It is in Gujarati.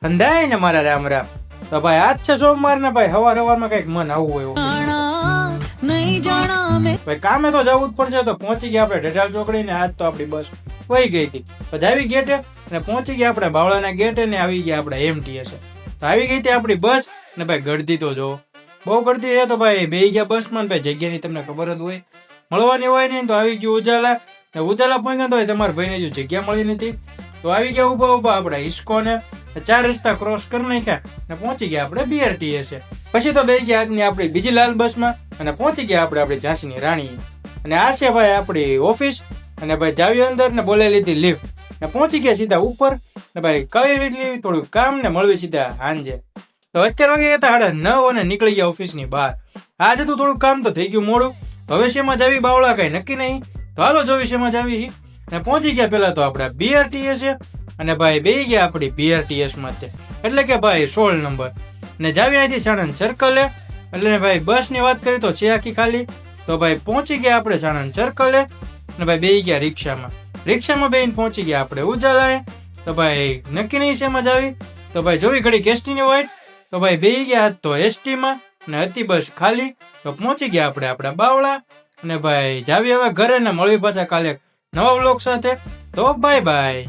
અંધાય ને મારા રામ રામ. તો ભાઈ આજ છે સોમવાર ને ભાઈ સવારમાં કઈક મન આવું હોય ભાઈ કામે તો જવું જ પડશે. તો પહોંચી ગયા આપણે ઢેઢાલ ચોકડી ને આજ તો આપણી બસ વહી ગઈ હતી. પછી આવી ગેટે અને પહોંચી ગયા આપણે બાવળાના ગેટે ને આવી ગયા આપણે એમટીએસ. તો આવી ગઈ હતી આપણી બસ ને ભાઈ ગળદી તો જો બહુ ગળદી છે. તો ભાઈ બેહી ગયા બસમાં ને ભાઈ જગ્યાની તમને ખબર જ હોય, મળવાની હોય નહીં. તો આવી ગયું ઉજાલા ને ઉજાલા પહોંચ્યા તો તમારા ભાઈને જો જગ્યા મળી નથી. તો આવી ગયા ઉભા ઉભા આપણે હિસ્કોને 4 રસ્તા ક્રોસ કરી નાખ્યા ને પહોંચી ગયા આપણે બીઆરટીએસ. પછી તો બેસી ગયા આજની આપણી બીજી લાલ બસમાં અને પહોંચી ગયા આપણે આપણી ઝાંસીની રાણી. અને આ છે ભાઈ આપણી ઓફિસ. અને ભાઈ જાવી અંદર ને બોલે લીધી લિફ્ટ ને પહોંચી ગયા સીધા ઉપર ને ભાઈ કરી લીધી થોડું કામ ને મળવી સીધા હાંજે. તો અત્યારે વાગે હતા 9:30 અને નીકળી ગયા ઓફિસની બહાર. આજે તો થોડું કામ તો થઈ ગયું મોડું. ભવિષ્યમાં જાવી બાવળા કઈ નક્કી નહીં. તો હાલો ભવિષ્યમાં જાવી અને પહોંચી ગયા પેલા તો આપણે બીઆરટીએસ અને ભાઈ બેસી ગયા આપણી બીઆરટીએસ માં એટલે કે ભાઈ 16 નંબર ને જાવી અહીંથી સાણંદ સર્કલે. એટલે ભાઈ બસ ની વાત કરી તો છે આખી ખાલી. તો ભાઈ પહોંચી ગયા આપણે સાણંદ સર્કલે ને ભાઈ બેસી ગયા રિક્ષામાં બેહીને પહોંચી ગયા આપણે ઉજાલાએ. તો ભાઈ નક્કી નહીં શેમાં જાવી. તો ભાઈ જોવી ઘડી એસટી ની વાઈટ. તો ભાઈ બેસી ગયા તો એસટી માં ને હતી બસ ખાલી. તો પહોંચી ગયા આપણે આપણા બાવળા અને ભાઈ જાવી હવે ઘરે ને મળવી પાછા કાલે નવા વ્લોગ સાથે. તો બાય બાય.